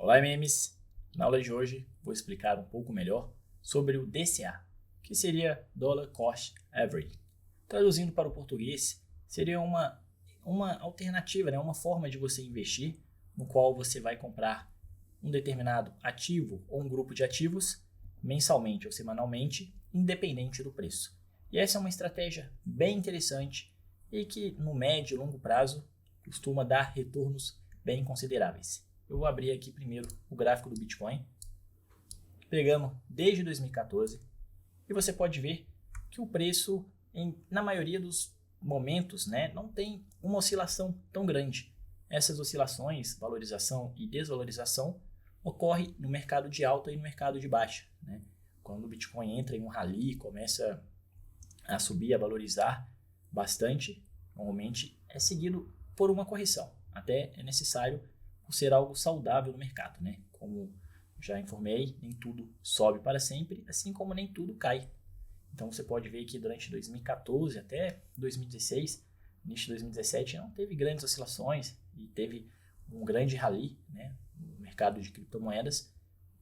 Olá, memes! Na aula de hoje vou explicar um pouco melhor sobre o DCA, que seria Dollar Cost Averaging. Traduzindo para o português, seria uma alternativa, uma forma de você investir no qual você vai comprar um determinado ativo ou um grupo de ativos mensalmente ou semanalmente, independente do preço. E essa é uma estratégia bem interessante e que no médio e longo prazo costuma dar retornos bem consideráveis. Eu vou abrir aqui primeiro o gráfico do Bitcoin, pegando desde 2014, e você pode ver que o preço, na maioria dos momentos, não tem uma oscilação tão grande. Essas oscilações, valorização e desvalorização, ocorrem no mercado de alta e no mercado de baixa. Quando o Bitcoin entra em um rally, começa a subir, a valorizar bastante, normalmente é seguido por uma correção. Até é necessário por ser algo saudável no mercado. Como já informei, nem tudo sobe para sempre, assim como nem tudo cai. Então você pode ver que durante 2014 até 2016, início de 2017, não teve grandes oscilações e teve um grande rally no mercado de criptomoedas,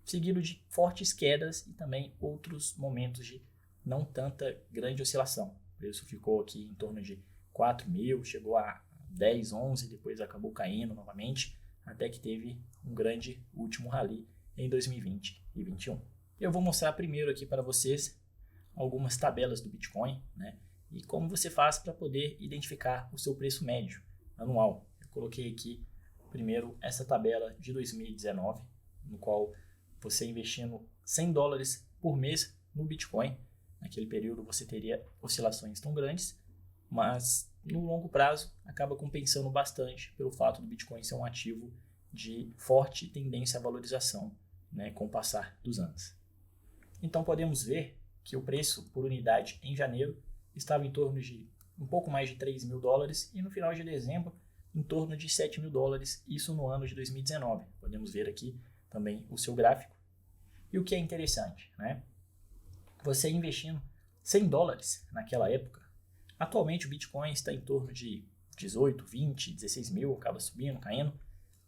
seguido de fortes quedas e também outros momentos de não tanta grande oscilação. O preço ficou aqui em torno de 4 mil, chegou a 10, 11, depois acabou caindo novamente, até que teve um grande último rally em 2020 e 2021. Eu vou mostrar primeiro aqui para vocês algumas tabelas do Bitcoin, e como você faz para poder identificar o seu preço médio anual. Eu coloquei aqui primeiro essa tabela de 2019, no qual você investindo $100 por mês no Bitcoin. Naquele período você teria oscilações tão grandes, mas no longo prazo acaba compensando bastante pelo fato do Bitcoin ser um ativo de forte tendência à valorização, com o passar dos anos. Então podemos ver que o preço por unidade em janeiro estava em torno de um pouco mais de $3 mil e no final de dezembro em torno de $7 mil, isso no ano de 2019. Podemos ver aqui também o seu gráfico. E o que é interessante, você investindo $100 naquela época, atualmente o Bitcoin está em torno de 18, 20, 16 mil, acaba subindo, caindo,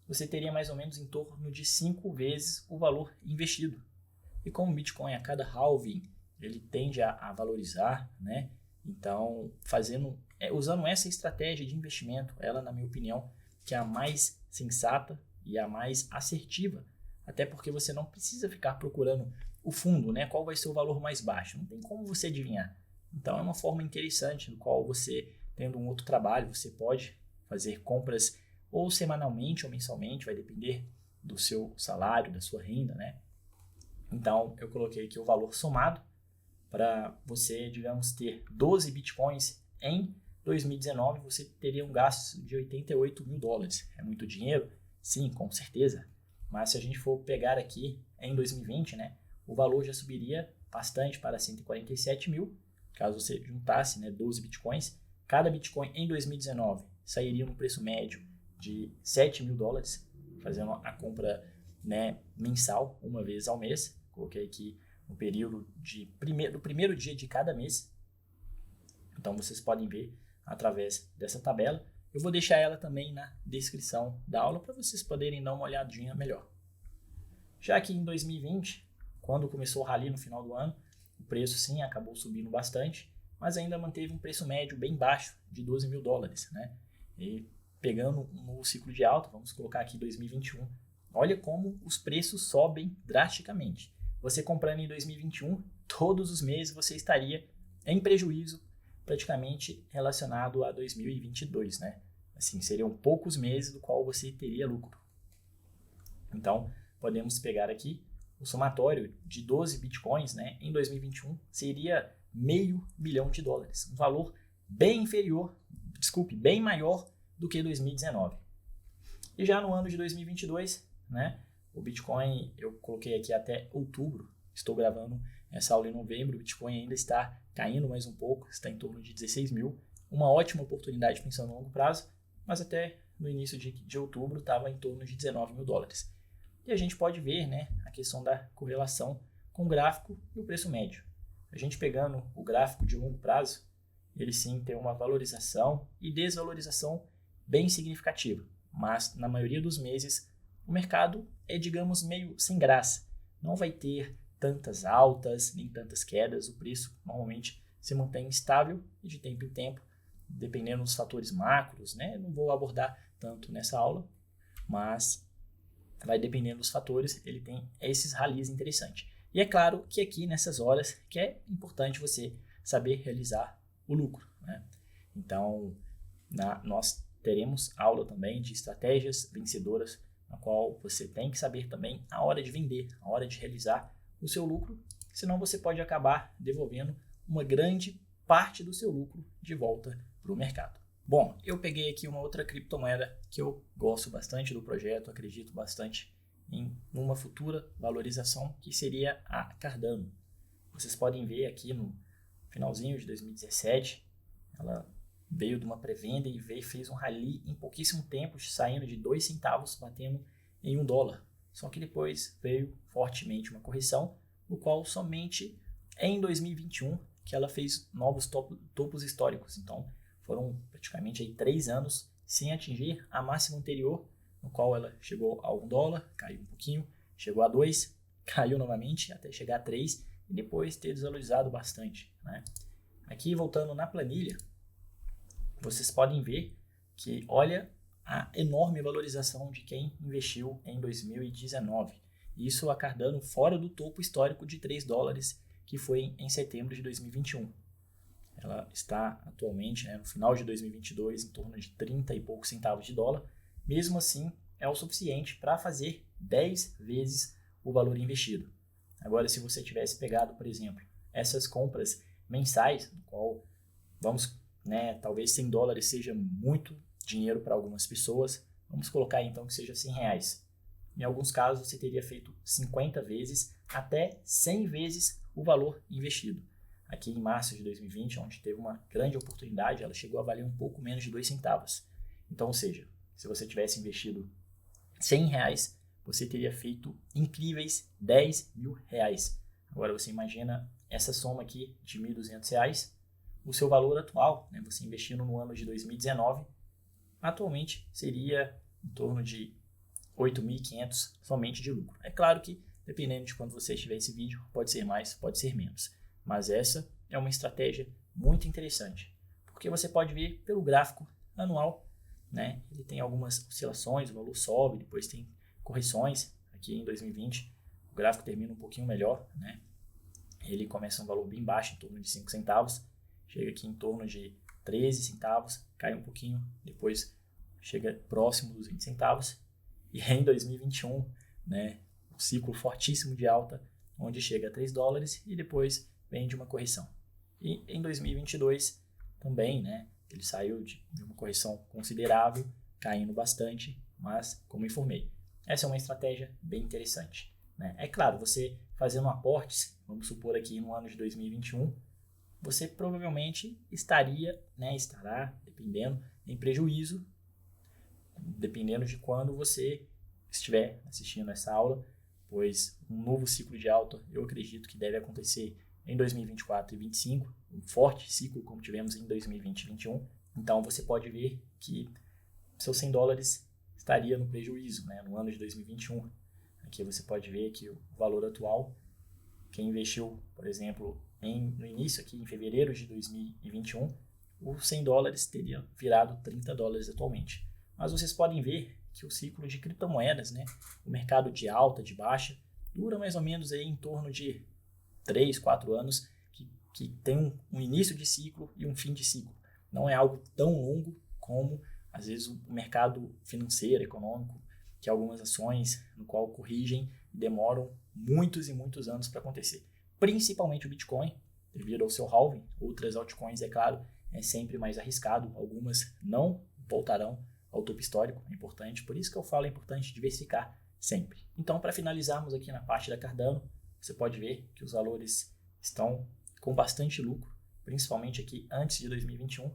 você teria mais ou menos em torno de 5 vezes o valor investido. E como o Bitcoin a cada halving ele tende a valorizar, então usando essa estratégia de investimento, ela na minha opinião que é a mais sensata e a mais assertiva, até porque você não precisa ficar procurando o fundo, qual vai ser o valor mais baixo, não tem como você adivinhar. Então é uma forma interessante no qual você, tendo um outro trabalho, você pode fazer compras ou semanalmente ou mensalmente, vai depender do seu salário, da sua renda, Então eu coloquei aqui o valor somado para você, digamos, ter 12 bitcoins em 2019, você teria um gasto de $88 mil. É muito dinheiro? Sim, com certeza. Mas se a gente for pegar aqui em 2020, o valor já subiria bastante para 147 mil, caso você juntasse 12 bitcoins. Cada bitcoin em 2019 sairia no preço médio de $7 mil, fazendo a compra mensal, uma vez ao mês. Coloquei aqui no período do primeiro dia de cada mês. Então vocês podem ver através dessa tabela. Eu vou deixar ela também na descrição da aula para vocês poderem dar uma olhadinha melhor. Já que em 2020, quando começou o rally no final do ano, o preço sim acabou subindo bastante, mas ainda manteve um preço médio bem baixo de $12 mil, E pegando no ciclo de alta, vamos colocar aqui 2021, olha como os preços sobem drasticamente. Você comprando em 2021, todos os meses você estaria em prejuízo praticamente relacionado a 2022, Assim, seriam poucos meses do qual você teria lucro. Então, podemos pegar aqui o somatório de 12 bitcoins, em 2021 seria $500 mil, um valor bem maior do que 2019. E já no ano de 2022, o Bitcoin, eu coloquei aqui até outubro, estou gravando essa aula em novembro, o Bitcoin ainda está caindo mais um pouco, está em torno de 16 mil, uma ótima oportunidade pensando no longo prazo, mas até no início de outubro estava em torno de $19 mil. E a gente pode ver a questão da correlação com o gráfico e o preço médio. A gente pegando o gráfico de longo prazo, ele sim tem uma valorização e desvalorização bem significativa, mas na maioria dos meses o mercado é, digamos, meio sem graça. Não vai ter tantas altas, nem tantas quedas. O preço normalmente se mantém estável e de tempo em tempo, dependendo dos fatores macros, né? Não vou abordar tanto nessa aula, mas vai dependendo dos fatores, ele tem esses rallies interessantes. E é claro que aqui nessas horas que é importante você saber realizar o lucro, né? Então, nós teremos aula também de estratégias vencedoras, na qual você tem que saber também a hora de vender, a hora de realizar o seu lucro, senão você pode acabar devolvendo uma grande parte do seu lucro de volta para o mercado. Bom, eu peguei aqui uma outra criptomoeda que eu gosto bastante do projeto, acredito bastante em uma futura valorização, que seria a Cardano. Vocês podem ver aqui no finalzinho de 2017, ela veio de uma pré-venda e fez um rally em pouquíssimo tempo, saindo de 2 centavos, batendo em $1. Só que depois veio fortemente uma correção, no qual somente em 2021 que ela fez novos topos históricos. Então, foram praticamente aí 3 anos sem atingir a máxima anterior, no qual ela chegou a $1, caiu um pouquinho, chegou a 2, caiu novamente até chegar a 3 e depois ter desvalorizado bastante, né? Aqui, voltando na planilha, vocês podem ver que olha a enorme valorização de quem investiu em 2019. Isso a Cardano fora do topo histórico de $3, que foi em setembro de 2021. Ela está atualmente, no final de 2022, em torno de 30 e poucos centavos de dólar. Mesmo assim, é o suficiente para fazer 10 vezes o valor investido. Agora, se você tivesse pegado, por exemplo, essas compras mensais, no qual vamos, talvez $100 seja muito dinheiro para algumas pessoas, vamos colocar então que seja R$100. Em alguns casos, você teria feito 50 vezes até 100 vezes o valor investido. Aqui em março de 2020, onde teve uma grande oportunidade, ela chegou a valer um pouco menos de 2 centavos. Então, ou seja, se você tivesse investido R$100, você teria feito incríveis R$10.000. Agora você imagina essa soma aqui de R$1.200, o seu valor atual, você investindo no ano de 2019, atualmente seria em torno de 8.500 somente de lucro. É claro que, dependendo de quando você estiver esse vídeo, pode ser mais, pode ser menos. Mas essa é uma estratégia muito interessante, porque você pode ver pelo gráfico anual, ele tem algumas oscilações, o valor sobe, depois tem correções. Aqui em 2020, o gráfico termina um pouquinho melhor, ele começa um valor bem baixo, em torno de 5 centavos, chega aqui em torno de 13 centavos, cai um pouquinho, depois chega próximo dos 20 centavos, e em 2021, um ciclo fortíssimo de alta, onde chega a $3 e depois vem de uma correção. E em 2022 também, ele saiu de uma correção considerável, caindo bastante, mas como informei, essa é uma estratégia bem interessante, É claro, você fazendo aportes, vamos supor aqui no ano de 2021, você provavelmente estará, dependendo, em prejuízo, dependendo de quando você estiver assistindo essa aula, pois um novo ciclo de alta eu acredito que deve acontecer em 2024 e 2025, um forte ciclo como tivemos em 2020 e 2021. Então você pode ver que seus $100 estaria no prejuízo, no ano de 2021. Aqui você pode ver que o valor atual, quem investiu, por exemplo, no início aqui em fevereiro de 2021, os $100 teria virado $30 atualmente. Mas vocês podem ver que o ciclo de criptomoedas, o mercado de alta, de baixa, dura mais ou menos aí em torno de 3, 4 anos, que tem um início de ciclo e um fim de ciclo. Não é algo tão longo como, às vezes, o mercado financeiro, econômico, que algumas ações, no qual corrigem, demoram muitos e muitos anos para acontecer. Principalmente o Bitcoin, devido ao seu halving. Outras altcoins, é claro, é sempre mais arriscado. Algumas não voltarão ao topo histórico, é importante. Por isso que eu falo, é importante diversificar sempre. Então, para finalizarmos aqui na parte da Cardano, você pode ver que os valores estão com bastante lucro, principalmente aqui antes de 2021.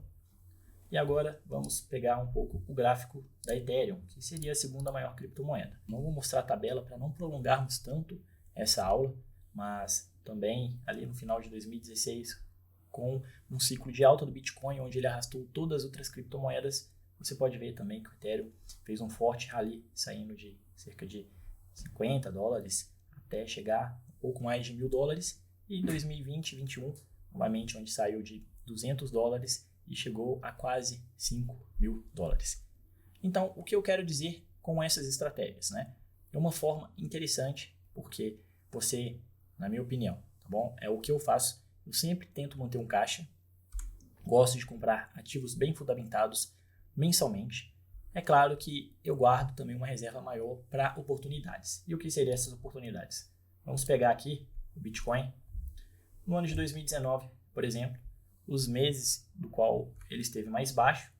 E agora vamos pegar um pouco o gráfico da Ethereum, que seria a segunda maior criptomoeda. Não vou mostrar a tabela para não prolongarmos tanto essa aula, mas também ali no final de 2016, com um ciclo de alta do Bitcoin, onde ele arrastou todas as outras criptomoedas, você pode ver também que o Ethereum fez um forte rally, saindo de cerca de 50 dólares, até chegar um pouco mais de 1.000 dólares. E em 2020 e 2021, novamente, onde saiu de 200 dólares e chegou a quase 5.000 dólares. Então, o que eu quero dizer com essas estratégias, né? É uma forma interessante, porque você, na minha opinião, tá bom? É o que eu faço. Eu sempre tento manter um caixa. Gosto de comprar ativos bem fundamentados mensalmente. É claro que eu guardo também uma reserva maior para oportunidades. E o que seriam essas oportunidades? Vamos pegar aqui o Bitcoin. No ano de 2019, por exemplo, os meses do qual ele esteve mais baixo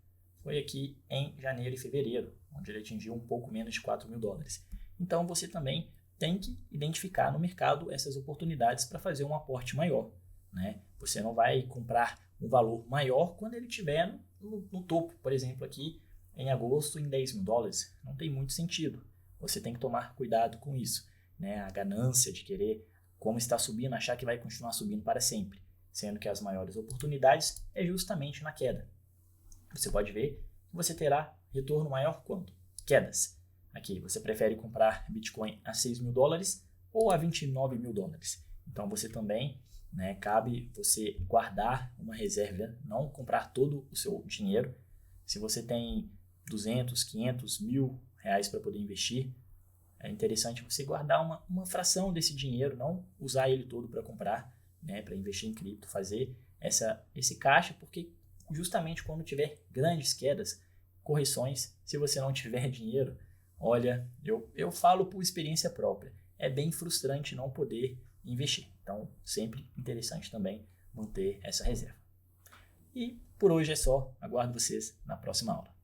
foi aqui em janeiro e fevereiro, onde ele atingiu um pouco menos de 4.000 dólares. Então você também tem que identificar no mercado essas oportunidades para fazer um aporte maior, né? Você não vai comprar um valor maior quando ele estiver no topo, por exemplo, aqui em agosto em 10.000 dólares. Não tem muito sentido. Você tem que tomar cuidado com isso, né? A ganância de querer, como está subindo, achar que vai continuar subindo para sempre, sendo que as maiores oportunidades é justamente na queda. Você pode ver que você terá retorno maior quando? Quedas. Aqui, você prefere comprar Bitcoin a 6.000 dólares ou a 29.000 dólares. Então, você também, né, cabe você guardar uma reserva, não comprar todo o seu dinheiro. Se você tem 200, 500, 1.000 reais para poder investir, é interessante você guardar uma fração desse dinheiro, não usar ele todo para comprar, né, para investir em cripto, fazer esse caixa, porque justamente quando tiver grandes quedas, correções, se você não tiver dinheiro, olha, eu falo por experiência própria, é bem frustrante não poder investir. Então, sempre interessante também manter essa reserva. E por hoje é só, aguardo vocês na próxima aula.